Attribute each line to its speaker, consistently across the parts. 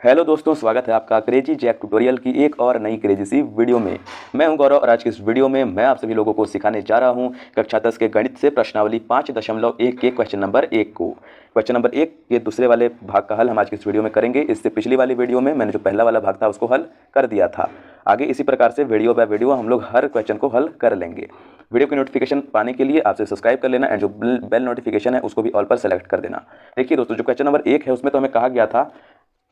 Speaker 1: Hello दोस्तों, स्वागत है आपका क्रेजी जैक ट्यूटोरियल की एक और नई क्रेजी सी वीडियो में। मैं हूं गौरव और आज की इस वीडियो में मैं आप सभी लोगों को सिखाने जा रहा हूं कक्षा 10 के गणित से प्रश्नावली 5.1 के क्वेश्चन नंबर 1 को। क्वेश्चन नंबर 1 के दूसरे वाले भाग का हल हम आज की इस वीडियो में करेंगे। इससे पिछली वाली वीडियो में मैंने जो पहला वाला भाग था उसको हल कर दिया था। आगे इसी प्रकार से वीडियो बाय वीडियो हम लोग हर क्वेश्चन को हल कर लेंगे। वीडियो की नोटिफिकेशन पाने के लिए आपसे सब्सक्राइब कर लेना एंड जो बेल नोटिफिकेशन है उसको भी ऑल पर सेलेक्ट कर देना। देखिए दोस्तों, जो क्वेश्चन नंबर 1 है उसमें तो हमें कहा गया था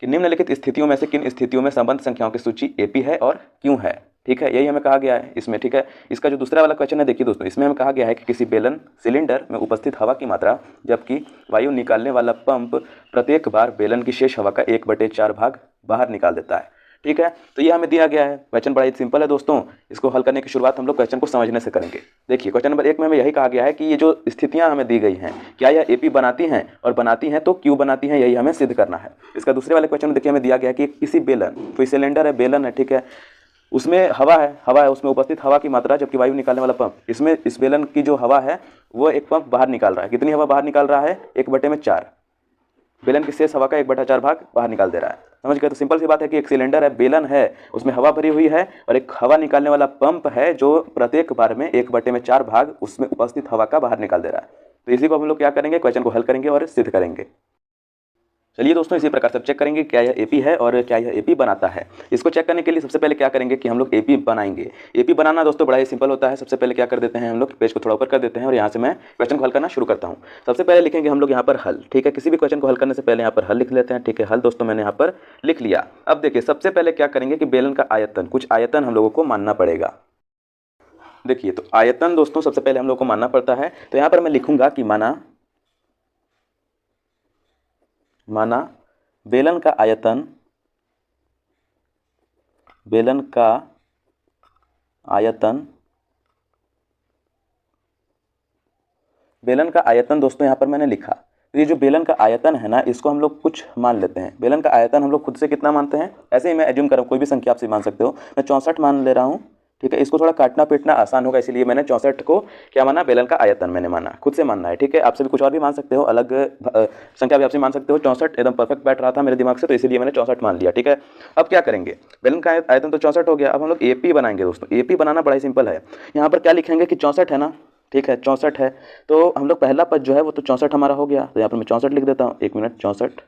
Speaker 1: कि निम्नलिखित स्थितियों में से किन स्थितियों में संबंध संख्याओं की सूची एपी है और क्यों है। ठीक है, यही हमें कहा गया है इसमें। ठीक है, इसका जो दूसरा वाला क्वेश्चन है, देखिए दोस्तों, इसमें हमें कहा गया है कि किसी बेलन सिलेंडर में उपस्थित हवा की मात्रा जबकि वायु निकालने वाला पंप प्रत्येक बार बेलन की शेष हवा का 1/4 भाग बाहर निकाल देता है। ठीक है, तो ये हमें दिया गया है। क्वेश्चन बड़ा ही सिंपल है दोस्तों। इसको हल करने की शुरुआत हम लोग क्वेश्चन को समझने से करेंगे। देखिए, क्वेश्चन नंबर 1 में हमें यही कहा गया है कि ये जो स्थितियां हमें दी गई हैं, क्या यह एपी बनाती हैं, और बनाती हैं तो क्यों बनाती हैं, यही हमें सिद्ध करना है। इसका दूसरे वाले क्वेश्चन में देखिए हमें दिया गया है कि किसी बेलन, कोई सिलेंडर है, बेलन है, ठीक है, उसमें हवा है, उसमें उपस्थित हवा की मात्रा जबकि वायु निकालने वाला पंप, इसमें इस बेलन की जो हवा है वो एक पंप बाहर निकाल रहा है। कितनी हवा बाहर निकाल रहा है? 1/4। बेलन की शेष हवा का 1/4 भाग बाहर निकाल दे रहा है। समझ गए? तो सिंपल सी बात है कि एक सिलेंडर है, बेलन है, उसमें हवा भरी हुई है और एक हवा निकालने वाला पंप है जो प्रत्येक बार में 1/4 भाग उसमें उपस्थित हवा का बाहर निकाल दे रहा है। तो इसी को हम लोग क्या करेंगे, क्वेश्चन को हल करेंगे और सिद्ध करेंगे। चलिए दोस्तों, इसी प्रकार से चेक करेंगे क्या यह एपी है और क्या यह एपी बनाता है। इसको चेक करने के लिए सबसे पहले क्या करेंगे कि हम लोग एपी बनाएंगे। एपी बनाना दोस्तों बड़ा ही सिंपल होता है। सबसे पहले क्या कर देते हैं, हम लोग पेज को थोड़ा ऊपर कर देते हैं और यहाँ से मैं क्वेश्चन को हल करना शुरू करता हूँ। सबसे पहले लिखेंगे हम लोग यहाँ पर हल। ठीक है, किसी भी क्वेश्चन को हल करने से पहले यहाँ पर हल लिख लेते हैं। ठीक है, हल दोस्तों मैंने यहाँ पर लिख लिया। अब देखिए, सबसे पहले क्या करेंगे कि बेलन का आयतन, कुछ आयतन हम लोगों को मानना पड़ेगा। देखिए, तो आयतन दोस्तों सबसे पहले हम लोग को मानना पड़ता है। तो यहाँ पर मैं लिखूंगा कि माना बेलन का आयतन, बेलन का आयतन, बेलन का आयतन दोस्तों यहाँ पर मैंने लिखा। तो ये जो बेलन का आयतन है ना, इसको हम लोग कुछ मान लेते हैं। बेलन का आयतन हम लोग खुद से कितना मानते हैं, ऐसे ही मैं एज्यूम कर रहा हूँ, कोई भी संख्या आपसे मान सकते हो। मैं 64 मान ले रहा हूँ। ठीक है, इसको थोड़ा काटना पीटना आसान होगा, इसीलिए मैंने 64 को क्या माना, बेलन का आयतन मैंने माना, खुद से मानना है। ठीक है, आपसे भी कुछ और भी मान सकते हो, अलग संख्या भी आपसे मान सकते हो। 64 एकदम परफेक्ट बैठ रहा था मेरे दिमाग से, तो इसीलिए मैंने 64 मान लिया। ठीक है, अब क्या करेंगे, बेलन का आयतन तो 64 हो गया। अब हम लोग एपी बनाएंगे दोस्तों। एपी बनाना बड़ा ही सिंपल है। यहाँ पर क्या लिखेंगे कि 64 है ना, ठीक है, 64 है, तो हम लोग पहला पद जो है वो तो 64 हमारा हो गया। तो यहाँ पर मैं 64 लिख देता हूँ। 1 मिनट, 64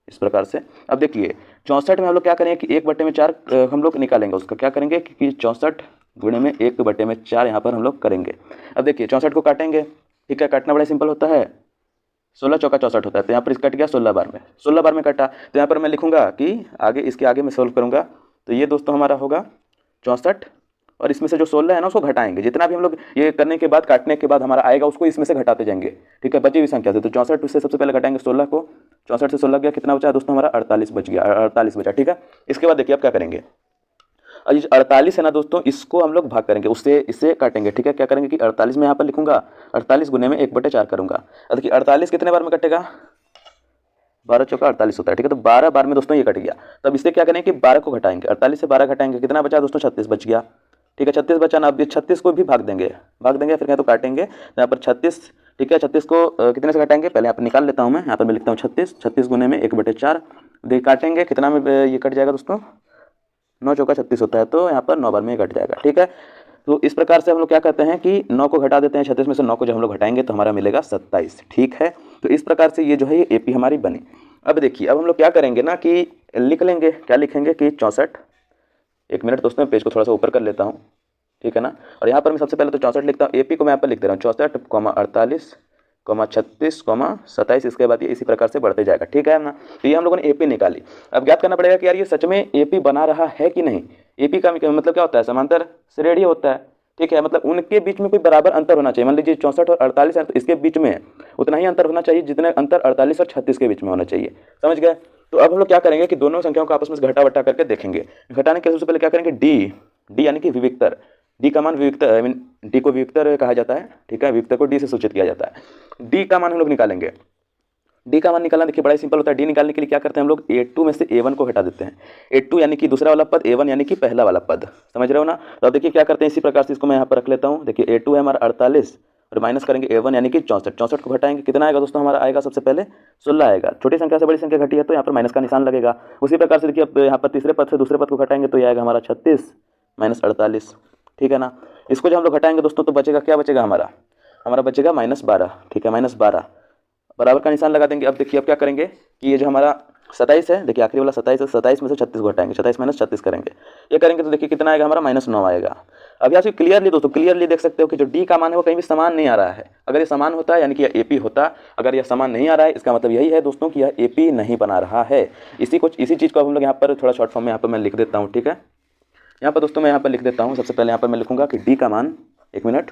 Speaker 1: इस प्रकार से। अब देखिए, 64 में हम लोग क्या करेंगे कि 1/4 हम लोग निकालेंगे। उसका क्या करेंगे कि 64 गुणे में 1/4 यहाँ पर हम लोग करेंगे। अब देखिए, 64 को काटेंगे। ठीक है, काटना बड़ा सिंपल होता है। 16 चौका 64 होता है, तो यहाँ पर इस कट गया 16 बार में, 16 बार में कटा। तो यहाँ पर मैं लिखूंगा कि आगे, इसके आगे मैं सोल्व करूंगा। तो ये दोस्तों हमारा होगा 64 और इसमें से जो 16 है ना उसको घटाएंगे। जितना भी हम लोग ये करने के बाद, काटने के बाद हमारा आएगा, उसको इसमें से घटाते जाएंगे। ठीक है, बची हुई संख्या से। तो 64 से सबसे पहले घटाएंगे 16 को। 64 से 16 गया, कितना बचा दोस्तों हमारा? 48 बच गया, 48 बचा। ठीक है, इसके बाद देखिए अब क्या करेंगे, और ये 48 है ना दोस्तों, इसको हम लोग भाग करेंगे, उससे इससे काटेंगे। ठीक है, क्या करेंगे कि 48 में यहाँ पर लिखूंगा 48 गुने में 1/4 करूंगा। अब देखिए 48 कितने बार में कटेगा? 12 चौका 48 होता है। ठीक है, तो 12 बार में दोस्तों ये कट गया। तब इससे क्या करेंगे कि 12 को घटाएंगे। 48 से 12 घटाएंगे, कितना बचा दोस्तों? 36 बच गया। ठीक है, 36 बचा ना। अब ये 36 को भी भाग देंगे, फिर क्या तो काटेंगे। यहाँ पर 36, ठीक है, 36 को कितने से घटाएंगे, पहले यहाँ पर निकाल लेता हूँ मैं। यहाँ पर मैं लिखता हूँ 36 गुने में 1/4 देखिए काटेंगे, कितना में ये कट जाएगा दोस्तों? 9 चौका 36 होता है, तो यहाँ पर 9 बार में घट जाएगा। ठीक है, तो इस प्रकार से हम लोग क्या करते हैं कि 9 को घटा देते हैं। 36 में से 9 को जब हम लोग घटाएंगे तो हमारा मिलेगा 27। ठीक है, तो इस प्रकार से ये जो है ये एपी हमारी बनी। अब देखिए, अब हम लोग क्या करेंगे ना कि लिख लेंगे, क्या लिखेंगे कि 64। 1 मिनट दोस्तों, पेज को थोड़ा सा ऊपर कर लेता हूँ। ठीक है ना, और यहाँ पर मैं सबसे पहले तो 64 लिखता हूँ। एपी को मैं यहाँ पर लिख दे रहा हूँ 64, 48, 36, 27। इसके बाद ये इसी प्रकार से बढ़ते जाएगा। ठीक है ना, तो ये हम लोगों ने एपी निकाली। अब ज्ञात करना पड़ेगा कि यार ये सच में एपी बना रहा है कि नहीं। एपी का मतलब क्या होता है? समांतर श्रेणी होता है। ठीक है, मतलब उनके बीच में कोई बराबर अंतर होना चाहिए। मान लीजिए 64 और 48 है, तो इसके बीच में उतना ही अंतर होना चाहिए जितने अंतर 48 और 36 के बीच में होना चाहिए। समझ गए? तो अब हम लोग क्या करेंगे कि दोनों संख्याओं को आपस में घटा वटा करके देखेंगे। घटाने के सबसे पहले क्या करेंगे, डी यानी कि विविक्तर। डी का मान विविक्तर, आई मीन डी को विविक्तर कहा जाता है। ठीक है, विविक्तर को डी से सूचित किया जाता है। डी का मान हम लोग निकालेंगे। डी का मान निकालना देखिए बड़ा ही सिंपल होता है। डी निकालने के लिए क्या करते हैं हम लोग, A2 में से A1 को हटा देते हैं। A2 यानी कि दूसरा वाला पद, A1 यानी कि पहला वाला पद। समझ रहे हो ना? तो अब देखिए क्या करते हैं, इसी प्रकार से इसको मैं यहाँ पर रख लेता हूँ। देखिए A2 है हमारा 48 और माइनस करेंगे A1 यानी कि 64। 64 को घटाएंगे कितना आएगा दोस्तों, हमारा आएगा सबसे पहले 16 आएगा। छोटी संख्या से बड़ी संख्या घटी है तो यहाँ पर माइनस का निशान लगेगा। उसी प्रकार से देखिए अब यहाँ पर तीसरे पद से दूसरे पद को घटाएंगे तो ये आएगा हमारा 36 माइनस 48, ठीक है ना। इसको जब हम लोग घटाएंगे दोस्तों तो बचेगा, क्या बचेगा हमारा बचेगा -12, ठीक है, -12 बराबर का निशान लगा देंगे। अब देखिए अब क्या करेंगे कि ये जो हमारा 27 है, देखिए आखिरी वाला 27 है, 27 में से 36 को घटाएंगे, 27 माइनस 36 करेंगे, ये करेंगे तो देखिए कितना आएगा हमारा -9 आएगा। अब यहाँ से क्लियरली दोस्तों क्लियरली देख सकते हो कि जो डी का मान है वो कहीं भी समान नहीं आ रहा है। अगर ये समान होता यानी कि यह AP होता, अगर यह समान नहीं आ रहा है इसका मतलब यही है दोस्तों कि यह AP नहीं बना रहा है। इसी चीज़ को हम लोग यहाँ पर थोड़ा शॉर्ट फॉर्म में यहाँ पर मैं लिख देता हूँ, ठीक है। यहाँ पर दोस्तों मैं यहाँ पर लिख देता हूँ, सबसे पहले यहाँ पर मैं लिखूंगा कि डी का मान, एक मिनट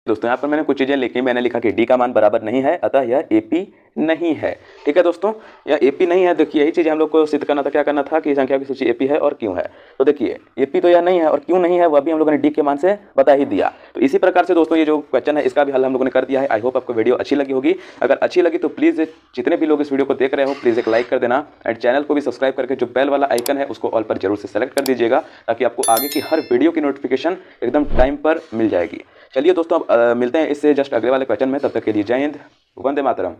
Speaker 1: दोस्तों, यहाँ पर मैंने कुछ चीज़ें लिखी। मैंने लिखा कि डी का मान बराबर नहीं है, अतः यह AP नहीं है, ठीक है दोस्तों, यह AP नहीं है। देखिए यही चीज़ हम लोग को सिद्ध करना था, क्या करना था कि संख्या की सूची AP है और क्यों है। तो देखिए AP तो यह नहीं है और क्यों नहीं है वह भी हम लोगों ने डी के मान से बता ही दिया। तो इसी प्रकार से दोस्तों ये जो क्वेश्चन है इसका भी हल हम लोगों ने कर दिया है। आई होप आपको वीडियो अच्छी लगी होगी। अगर अच्छी लगी तो प्लीज़ जितने भी लोग इस वीडियो को देख रहे हो प्लीज़ एक लाइक कर देना एंड चैनल को भी सब्सक्राइब करके जो बेल वाला आइकन है उसको ऑल पर जरूर से सेलेक्ट कर दीजिएगा ताकि आपको आगे की हर वीडियो की नोटिफिकेशन एकदम टाइम पर मिल जाएगी। चलिए दोस्तों अब मिलते हैं इससे जस्ट अगले वाले क्वेश्चन में, तब तक के लिए जय हिंद, वंदे मातरम।